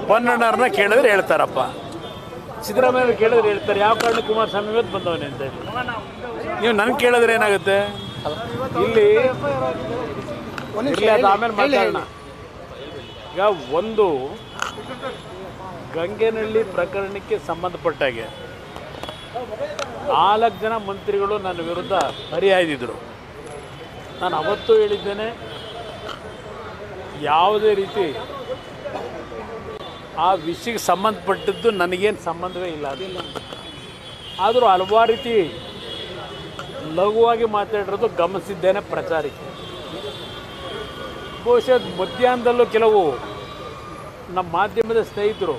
ಪೊನ್ನಣ್ಣವ್ರನ್ನ ಕೇಳಿದ್ರೆ ಹೇಳ್ತಾರಪ್ಪ, ಸಿದ್ದರಾಮಯ್ಯ ಕೇಳಿದ್ರೆ ಹೇಳ್ತಾರೆ. ಯಾವ ಕಾರಣ ಕುಮಾರಸ್ವಾಮಿ ಇವತ್ತು ಬಂದವನೇ ಅಂತ ಹೇಳಿ ನೀವು ನನಗೆ ಕೇಳಿದ್ರೆ ಏನಾಗುತ್ತೆ? ಇಲ್ಲಿ ಅದು ಆಮೇಲೆ ಮಾತಾಡೋಣ. ಈಗ ಒಂದು ಗಂಗೆನಹಳ್ಳಿ ಪ್ರಕರಣಕ್ಕೆ ಸಂಬಂಧಪಟ್ಟಾಗೆ 4 ಜನ ಮಂತ್ರಿಗಳು ನನ್ನ ವಿರುದ್ಧ ಹರಿಹಾಯ್ದಿದ್ರು. ನಾನು ಅವತ್ತು ಹೇಳಿದ್ದೇನೆ, ಯಾವುದೇ ರೀತಿ ಆ ವಿಷಯಕ್ಕೆ ಸಂಬಂಧಪಟ್ಟದ್ದು ನನಗೇನು ಸಂಬಂಧವೇ ಇಲ್ಲ. ಆದರೂ ಹಲವಾರು ರೀತಿ ಲಘುವಾಗಿ ಮಾತಾಡಿರೋದು ಗಮನಿಸಿದ್ದೇನೆ ಪ್ರಚಾರಕ್ಕೆ. ಬಹುಶಃ ಮಧ್ಯಾಹ್ನದಲ್ಲೂ ಕೆಲವು ನಮ್ಮ ಮಾಧ್ಯಮದ ಸ್ನೇಹಿತರು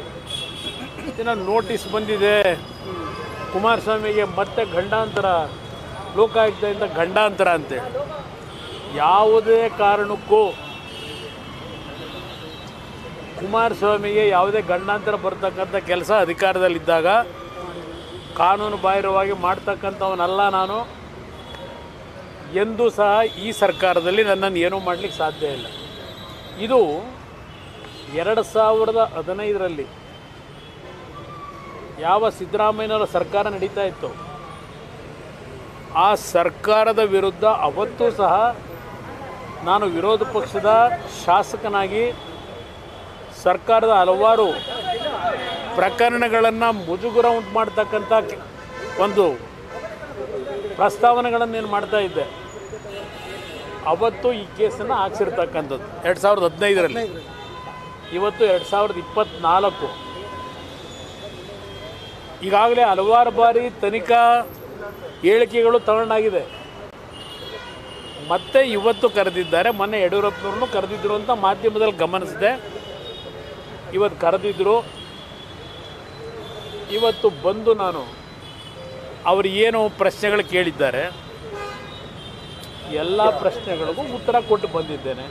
ನೋಟಿಸ್ ಬಂದಿದೆ ಕುಮಾರಸ್ವಾಮಿಗೆ ಮತ್ತೆ ಗಂಡಾಂತರ, ಲೋಕಾಯುಕ್ತದಿಂದ ಗಂಡಾಂತರ ಅಂತೇಳಿ. ಯಾವುದೇ ಕಾರಣಕ್ಕೂ ಕುಮಾರಸ್ವಾಮಿಗೆ ಯಾವುದೇ ಗಂಡಾಂತರ ಬರ್ತಕ್ಕಂಥ ಕೆಲಸ ಅಧಿಕಾರದಲ್ಲಿದ್ದಾಗ ಕಾನೂನು ಬಾಹಿರವಾಗಿ ಮಾಡ್ತಕ್ಕಂಥವನಲ್ಲ ನಾನು. ಎಂದೂ ಸಹ ಈ ಸರ್ಕಾರದಲ್ಲಿ ನನ್ನನ್ನು ಏನೂ ಮಾಡಲಿಕ್ಕೆ ಸಾಧ್ಯ ಇಲ್ಲ. ಇದು 2015ರಲ್ಲಿ ಯಾವ ಸಿದ್ದರಾಮಯ್ಯನವರ ಸರ್ಕಾರ ನಡೀತಾ ಇತ್ತು, ಆ ಸರ್ಕಾರದ ವಿರುದ್ಧ ಅವತ್ತೂ ಸಹ ನಾನು ವಿರೋಧ ಪಕ್ಷದ ಶಾಸಕನಾಗಿ ಸರ್ಕಾರದ ಹಲವಾರು ಪ್ರಕರಣಗಳನ್ನು ಮುಜುಗರ ಉಂಟು ಮಾಡ್ತಕ್ಕಂಥ ಒಂದು ಪ್ರಸ್ತಾವನೆಗಳನ್ನೇನು ಮಾಡ್ತಾ ಇದ್ದೆ. ಅವತ್ತು ಈ ಕೇಸನ್ನು ಹಾಕ್ಸಿರ್ತಕ್ಕಂಥದ್ದು 2015ರಲ್ಲಿ. ಇವತ್ತು 2024. ಈಗಾಗಲೇ ಹಲವಾರು ಬಾರಿ ತನಿಖಾ ಹೇಳಿಕೆಗಳು ತಗೊಂಡಾಗಿದೆ. ಮತ್ತೆ ಇವತ್ತು ಕರೆದಿದ್ದಾರೆ. ಮೊನ್ನೆ ಯಡಿಯೂರಪ್ಪನವ್ರನ್ನೂ ಕರೆದಿದ್ರು ಅಂತ ಮಾಧ್ಯಮದಲ್ಲಿ ಗಮನಿಸಿದೆ. ಇವತ್ತು ಕರೆದಿದ್ದರು. ಇವತ್ತು ಬಂದು ನಾನು ಅವರು ಏನು ಪ್ರಶ್ನೆಗಳು ಕೇಳಿದ್ದಾರೆ ಎಲ್ಲ ಪ್ರಶ್ನೆಗಳಿಗೂ ಉತ್ತರ ಕೊಟ್ಟು ಬಂದಿದ್ದೇನೆ.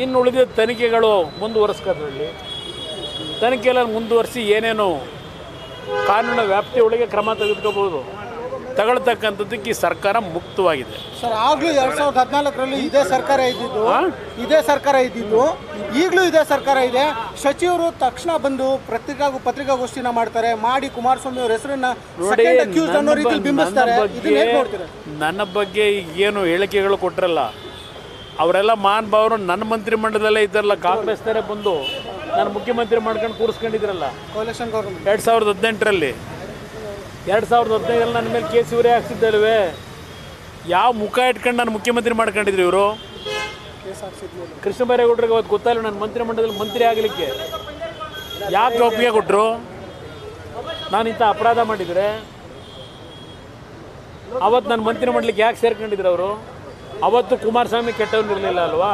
ಇನ್ನು ಉಳಿದ ತನಿಖೆಗಳು ಮುಂದುವರಿಸ್ಕೋದ್ರಲ್ಲಿ ತನಿಖೆಲ್ಲ ಮುಂದುವರಿಸಿ ಏನೇನು ಕಾನೂನಿನ ವ್ಯಾಪ್ತಿಯೊಳಗೆ ಕ್ರಮ ತೆಗೆದುಕೋಬೋದು, ತಗೊಳ್ತಕ್ಕಂಥದ್ದಕ್ಕೆ ಈ ಸರ್ಕಾರ ಮುಕ್ತವಾಗಿದೆ. ಸರ್, ಆಗಲೂ 2014ರಲ್ಲಿ ಇದೇ ಸರ್ಕಾರ ಇದ್ದಿದ್ದು, ಈಗಲೂ ಇದೇ ಸರ್ಕಾರ ಇದೆ. ಸಚಿವರು ತಕ್ಷಣ ಬಂದು ಪತ್ರಿಕಾಗೋಷ್ಠಿನ ಮಾಡ್ತಾರೆ, ಮಾಡಿ ಕುಮಾರಸ್ವಾಮಿ ಅವ್ರ ಹೆಸರನ್ನ ಬಿಂಬಿಸ್ತಾರೆ. ನನ್ನ ಬಗ್ಗೆ ಏನು ಹೇಳಿಕೆಗಳು ಕೊಟ್ಟರಲ್ಲ ಅವರೆಲ್ಲ ಮಹಾನುಭಾವರು ನನ್ನ ಮಂತ್ರಿಮಂಡಲದಲ್ಲೇ ಇದ್ದಾರಲ್ಲ. ಕಾಂಗ್ರೆಸ್ನವರೇ ಬಂದು ನಾನು ಮುಖ್ಯಮಂತ್ರಿ ಮಾಡ್ಕೊಂಡು ಕೂರಿಸ್ಕೊಂಡಿದ್ರಲ್ಲ 2018ರಲ್ಲಿ. 2015ರಲ್ಲಿ ನನ್ನ ಮೇಲೆ ಕೇಸ್ ಇವರೇ ಹಾಕ್ಸಿದ್ದಲ್ವೇ? ಯಾವ ಮುಖ ಇಟ್ಕೊಂಡು ನಾನು ಮುಖ್ಯಮಂತ್ರಿ ಮಾಡ್ಕೊಂಡಿದ್ರು ಇವರು? ಕೃಷ್ಣ ಬೈರೇಗೌಡರಿಗೆ ಅವತ್ತು ಗೊತ್ತಾಯಿಲ್ಲ ನನ್ನ ಮಂತ್ರಿಮಂಡಲದಲ್ಲಿ ಮಂತ್ರಿ ಆಗಲಿಕ್ಕೆ. ಯಾಕೆ ಒಪ್ಪಿಗೆ ಕೊಟ್ಟರು? ನಾನು ಇಂಥ ಅಪರಾಧ ಮಾಡಿದರೆ ಅವತ್ತು ನನ್ನ ಮಂತ್ರಿಮಂಡಲಕ್ಕೆ ಯಾಕೆ ಸೇರ್ಕೊಂಡಿದ್ರು ಅವರು? ಅವತ್ತು ಕುಮಾರಸ್ವಾಮಿ ಕೆಟ್ಟವನಿರಲಿಲ್ಲ ಅಲ್ವಾ?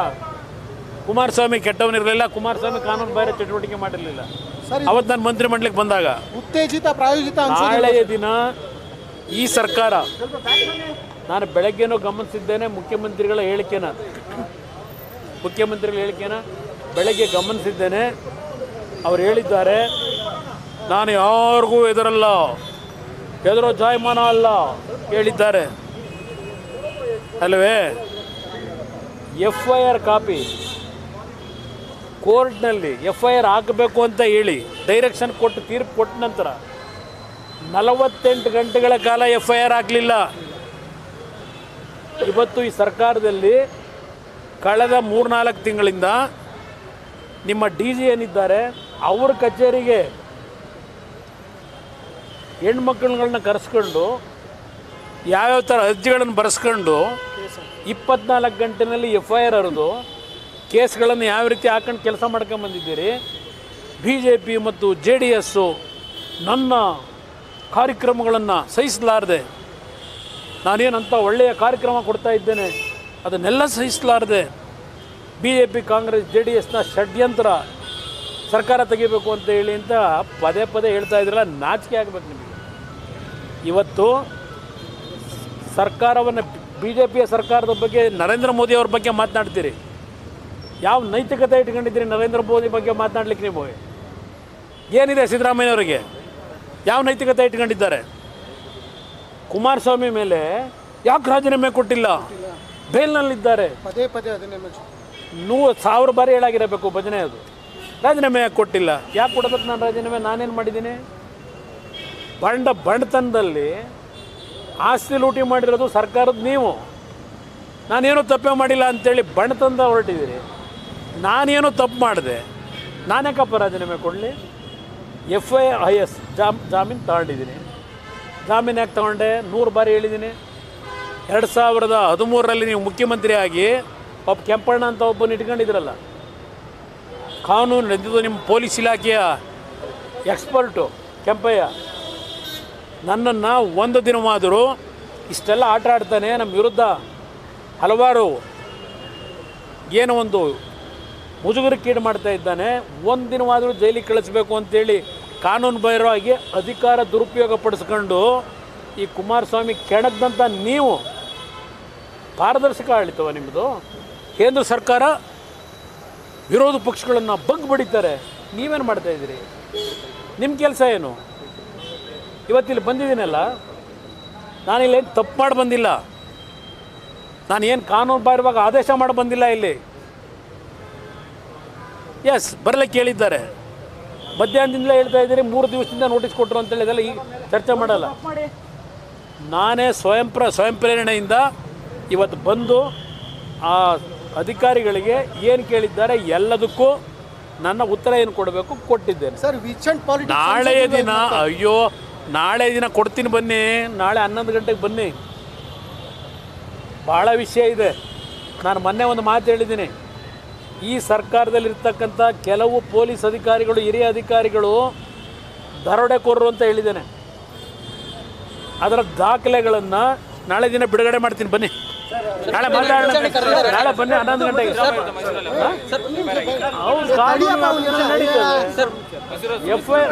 ಕುಮಾರಸ್ವಾಮಿ ಕೆಟ್ಟವನಿರಲಿಲ್ಲ. ಕುಮಾರಸ್ವಾಮಿ ಕಾನೂನು ಬಾಹಿರ ಚಟುವಟಿಕೆ ಮಾಡಿರಲಿಲ್ಲ. ಅವತ್ತು ನಾನು ಮಂತ್ರಿಮಂಡಲಕ್ಕೆ ಬಂದಾಗ ಉತ್ತೇಜಿತ ಪ್ರಾಯೋಜಿತ ನಾಳೆಯ ದಿನ ಈ ಸರ್ಕಾರ, ನಾನು ಬೆಳಗ್ಗೆನೂ ಗಮನಿಸಿದ್ದೇನೆ ಮುಖ್ಯಮಂತ್ರಿಗಳ ಹೇಳಿಕೆನ ಬೆಳಗ್ಗೆ ಗಮನಿಸಿದ್ದೇನೆ. ಅವ್ರು ಹೇಳಿದ್ದಾರೆ, ನಾನು ಯಾರಿಗೂ ಹೆದರೋ ಜಾಯಮಾನ ಅಲ್ಲ ಹೇಳಿದ್ದಾರೆ ಅಲ್ಲವೇ? FIR ಕಾಪಿ ಕೋರ್ಟ್ನಲ್ಲಿ FIR ಹಾಕಬೇಕು ಅಂತ ಹೇಳಿ ಡೈರೆಕ್ಷನ್ ಕೊಟ್ಟು ತೀರ್ಪು ಕೊಟ್ಟ ನಂತರ 48 ಗಂಟೆಗಳ ಕಾಲ FIR ಹಾಕಲಿಲ್ಲ. ಇವತ್ತು ಈ ಸರ್ಕಾರದಲ್ಲಿ ಕಳೆದ 3-4 ತಿಂಗಳಿಂದ ನಿಮ್ಮ DG ಏನಿದ್ದಾರೆ ಅವ್ರ ಕಚೇರಿಗೆ ಹೆಣ್ಮಕ್ಳುಗಳನ್ನ ಕರೆಸ್ಕೊಂಡು ಯಾವ್ಯಾವ ಥರ ಅರ್ಜಿಗಳನ್ನು ಬರೆಸ್ಕೊಂಡು 24 ಗಂಟೆನಲ್ಲಿ FIR ಹರಿದು ಕೇಸ್ಗಳನ್ನು ಯಾವ ರೀತಿ ಹಾಕೊಂಡು ಕೆಲಸ ಮಾಡ್ಕೊಂಬಂದಿದ್ದೀರಿ. BJP ಮತ್ತು JDS ನನ್ನ ಕಾರ್ಯಕ್ರಮಗಳನ್ನು ಸಹಿಸಲಾರದೆ, ನಾನೇನಂತ ಒಳ್ಳೆಯ ಕಾರ್ಯಕ್ರಮ ಕೊಡ್ತಾ ಇದ್ದೇನೆ ಅದನ್ನೆಲ್ಲ ಸಹಿಸಲಾರದೆ BJP ಕಾಂಗ್ರೆಸ್ JDSನ ಷಡ್ಯಂತ್ರ ಸರ್ಕಾರ ತೆಗಿಬೇಕು ಅಂತ ಹೇಳಿ ಅಂತ ಪದೇ ಪದೇ ಹೇಳ್ತಾ ಇದ್ರಲ್ಲ, ನಾಚಿಕೆ ಆಗಬೇಕು ನಿಮಗೆ. ಇವತ್ತು ಸರ್ಕಾರವನ್ನು BJPಯ ಸರ್ಕಾರದ ಬಗ್ಗೆ ನರೇಂದ್ರ ಮೋದಿ ಅವ್ರ ಬಗ್ಗೆ ಮಾತನಾಡ್ತೀರಿ. ಯಾವ ನೈತಿಕತೆ ಇಟ್ಕೊಂಡಿದ್ದೀರಿ ನರೇಂದ್ರ ಮೋದಿ ಬಗ್ಗೆ ಮಾತನಾಡ್ಲಿಕ್ಕೆ? ನೀವು ಏನಿದೆ ಸಿದ್ದರಾಮಯ್ಯನವರಿಗೆ? ಯಾವ ನೈತಿಕತೆ ಇಟ್ಕೊಂಡಿದ್ದಾರೆ? ಕುಮಾರಸ್ವಾಮಿ ಮೇಲೆ ಯಾಕೆ ರಾಜೀನಾಮೆ ಕೊಟ್ಟಿಲ್ಲ? ಬೇಲ್ನಲ್ಲಿದ್ದಾರೆ. ಪದೇ ಪದೇ ಅದನ್ನೇ 1000 ಬಾರಿ ಹೇಳಾಗಿರಬೇಕು ಭಜನೆ ಅದು. ರಾಜೀನಾಮೆ ಯಾಕೆ ಕೊಟ್ಟಿಲ್ಲ? ಯಾಕೆ ಕೊಡೋದಕ್ಕೆ ನಾನು ರಾಜೀನಾಮೆ ನಾನೇನು ಮಾಡಿದ್ದೀನಿ? ಬಂಡತನದಲ್ಲಿ ಆಸ್ತಿ ಲೂಟಿ ಮಾಡಿರೋದು ಸರ್ಕಾರದ ನೀವು. ನಾನೇನು ತಪ್ಪೇ ಮಾಡಿಲ್ಲ ಅಂಥೇಳಿ ಬಂಡತನದ ಹೊರಟಿದ್ದೀರಿ. ನಾನೇನು ತಪ್ಪು ಮಾಡಿದೆ, ನಾನ್ಯಾಕಪ್ಪ ರಾಜೀನಾಮೆ ಕೊಡಲಿ? FIS ಜಾಮೀನು ತಗೊಂಡಿದ್ದೀನಿ. ಜಾಮೀನು ಯಾಕೆ ತಗೊಂಡೆ? 100 ಬಾರಿ ಹೇಳಿದ್ದೀನಿ. 2013ರಲ್ಲಿ ನೀವು ಮುಖ್ಯಮಂತ್ರಿ ಆಗಿ ಒಬ್ಬ ಕೆಂಪಣ್ಣ ಅಂತ ಒಬ್ಬನ ಇಟ್ಕೊಂಡಿದ್ರಲ್ಲ, ಕಾನೂನು ನಡೆದಿದ್ದು ನಿಮ್ಮ ಪೊಲೀಸ್ ಇಲಾಖೆಯ ಎಕ್ಸ್ಪರ್ಟು ಕೆಂಪಯ್ಯ, ನನ್ನನ್ನು ಒಂದು ದಿನವಾದರೂ ಇಷ್ಟೆಲ್ಲ ಆಟ ಆಡ್ತಾನೆ, ನಮ್ಮ ವಿರುದ್ಧ ಹಲವಾರು ಏನೋ ಒಂದು ಮುಜುಗರಕ್ಕೀಡು ಮಾಡ್ತಾ ಇದ್ದಾನೆ, ಒಂದು ದಿನವಾದರೂ ಜೈಲಿಗೆ ಕಳಿಸ್ಬೇಕು ಅಂತೇಳಿ ಕಾನೂನು ಬಾಹಿರವಾಗಿ ಅಧಿಕಾರ ದುರುಪಯೋಗ ಪಡಿಸ್ಕೊಂಡು ಈ ಕುಮಾರಸ್ವಾಮಿ ಕೆಣಕ್ದಂಥ ನೀವು, ಪಾರದರ್ಶಕ ಆಡಳಿತವ ನಿಮ್ಮದು? ಕೇಂದ್ರ ಸರ್ಕಾರ ವಿರೋಧ ಪಕ್ಷಗಳನ್ನು ಬಡಿತಾರೆ, ನೀವೇನು ಮಾಡ್ತಾಯಿದ್ದೀರಿ? ನಿಮ್ಮ ಕೆಲಸ ಏನು? ಇವತ್ತಿಲ್ಲಿ ಬಂದಿದ್ದೀನಲ್ಲ, ನಾನಿಲ್ಲೇನು ತಪ್ಪು ಮಾಡಿ ಬಂದಿಲ್ಲ, ನಾನು ಏನು ಕಾನೂನು ಬಾಹಿರವಾಗಿ ಆದೇಶ ಮಾಡಿ ಬಂದಿಲ್ಲ. ಇಲ್ಲಿ ಎಸ್ ಬರಲಿಕ್ಕೆ ಕೇಳಿದ್ದಾರೆ, ಮಧ್ಯಾಹ್ನದಿಂದಲೇ ಹೇಳ್ತಾ ಇದ್ದೀರಿ 3 ದಿವಸದಿಂದ ನೋಟಿಸ್ ಕೊಟ್ಟರು ಅಂತೇಳಿ. ಇದೆಲ್ಲ ಈಗ ಚರ್ಚೆ ಮಾಡಲ್ಲ. ನಾನೇ ಸ್ವಯಂ ಪ್ರೇರಣೆಯಿಂದ ಇವತ್ತು ಬಂದು ಆ ಅಧಿಕಾರಿಗಳಿಗೆ ಏನು ಕೇಳಿದ್ದಾರೆ ಎಲ್ಲದಕ್ಕೂ ನನ್ನ ಉತ್ತರ ಏನು ಕೊಡಬೇಕು ಕೊಟ್ಟಿದ್ದೇನೆ. ಸರ್, ನಾಳೆ ದಿನ ಕೊಡ್ತೀನಿ, ಬನ್ನಿ. ನಾಳೆ 11 ಗಂಟೆಗೆ ಬನ್ನಿ. ಭಾಳ ವಿಷಯ ಇದೆ. ನಾನು ಮೊನ್ನೆ ಒಂದು ಮಾತು ಹೇಳಿದ್ದೀನಿ, ಈ ಸರ್ಕಾರದಲ್ಲಿರ್ತಕ್ಕಂಥ ಕೆಲವು ಪೊಲೀಸ್ ಅಧಿಕಾರಿಗಳು, ಹಿರಿಯ ಅಧಿಕಾರಿಗಳು ದರೋಡೆಕೋರರು ಅಂತ ಹೇಳಿದ್ದೇನೆ. ಅದರ ದಾಖಲೆಗಳನ್ನು ನಾಳೆ ದಿನ ಬಿಡುಗಡೆ ಮಾಡ್ತೀನಿ, ಬನ್ನಿ. ನಾಳೆ ಮಾತಾಡೋಣ, ನಾಳೆ ಬನ್ನಿ 11 ಗಂಟೆಗೆ. ಹೌದು,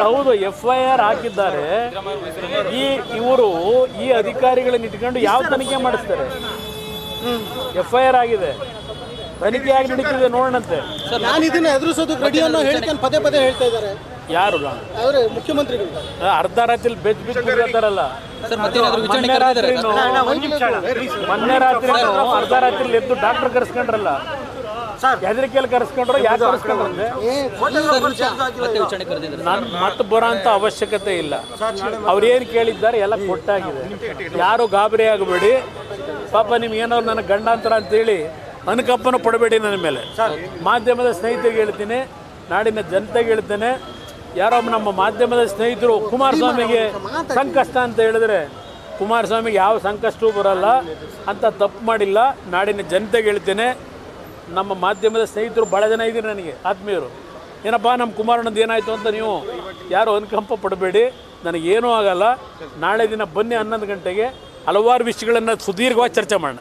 ಹೌದು, FIR ಹಾಕಿದ್ದಾರೆ. ಈ ಅಧಿಕಾರಿಗಳನ್ನ ಇಟ್ಕೊಂಡು ಯಾವ ತನಿಖೆ ಮಾಡಿಸ್ತಾರೆ? FIR ಆಗಿದೆ, ತನಿಖೆ ಆಗಿ ನಡೀತಿದೆ, ನೋಡೋಣಂತೆ. ನಾನು ಇದನ್ನ ಎದುರಿಸೋದಕ್ಕೆ ರೆಡಿ ಅನ್ನೋ ಹೇಳಿಕೆ ಪದೇ ಪದೇ ಹೇಳ್ತಾ ಇದ್ದಾರೆ. ಯಾರು? ಅವರೇ ಮುಖ್ಯಮಂತ್ರಿಗಳು. ಅರ್ಧ ರಾತ್ರಿ ಬೆಚ್ಚಿರ್ತಾರಲ್ಲ, ಮೊನ್ನೆ ರಾತ್ರಿ ಅರ್ಧ ರಾತ್ರಿ ಎದ್ದು ಡಾಕ್ಟರ್ ಕರೆಸ್ಕೊಂಡ್ರಲ್ಲ, ಹೆದರಿಕೆಯಲ್ಲಿ ಕರೆಸ್ಕೊಂಡ್ರು. ಯಾರು ಕರೆಸ್ಕೊಂಡ್ರೆ ನಾನು ಮತ್ತೆ ಬರೋ ಅಂಥ ಅವಶ್ಯಕತೆ ಇಲ್ಲ. ಅವ್ರೇನು ಕೇಳಿದ್ದಾರೆ ಎಲ್ಲ ಕೊಟ್ಟಾಗಿದೆ. ಯಾರು ಗಾಬರಿ ಆಗಬೇಡಿ. ಪಾಪ ನಿಮ್ಗೇನಾದ್ರು ನನ್ನ ಗಂಡಾಂತರ ಅಂತೇಳಿ ಅನುಕಂಪನ ಪಡಬೇಡಿ ನನ್ನ ಮೇಲೆ. ಮಾಧ್ಯಮದ ಸ್ನೇಹಿತರಿಗೆ ಹೇಳ್ತೀನಿ, ನಾಡಿನ ಜನತೆಗೆ ಹೇಳ್ತೇನೆ, ಯಾರೋ ನಮ್ಮ ಮಾಧ್ಯಮದ ಸ್ನೇಹಿತರು ಕುಮಾರಸ್ವಾಮಿಗೆ ಸಂಕಷ್ಟ ಅಂತ ಹೇಳಿದ್ರೆ, ಕುಮಾರಸ್ವಾಮಿಗೆ ಯಾವ ಸಂಕಷ್ಟವೂ ಬರಲ್ಲ ಅಂತ ತಪ್ಪು ಮಾಡಿಲ್ಲ. ನಾಡಿನ ಜನತೆಗೆ ಹೇಳ್ತೇನೆ, ನಮ್ಮ ಮಾಧ್ಯಮದ ಸ್ನೇಹಿತರು ಭಾಳ ಜನ ಇದ್ದೀರಿ ನನಗೆ ಆತ್ಮೀಯರು. ಏನಪ್ಪ ನಮ್ಮ ಕುಮಾರಣ್ಣಂದು ಏನಾಯಿತು ಅಂತ ನೀವು ಯಾರು ಅನುಕಂಪ ಪಡಬೇಡಿ, ನನಗೇನೂ ಆಗಲ್ಲ. ನಾಳೆ ದಿನ ಬನ್ನಿ 11 ಗಂಟೆಗೆ, ಹಲವಾರು ವಿಷಯಗಳನ್ನು ಸುದೀರ್ಘವಾಗಿ ಚರ್ಚೆ ಮಾಡೋಣ.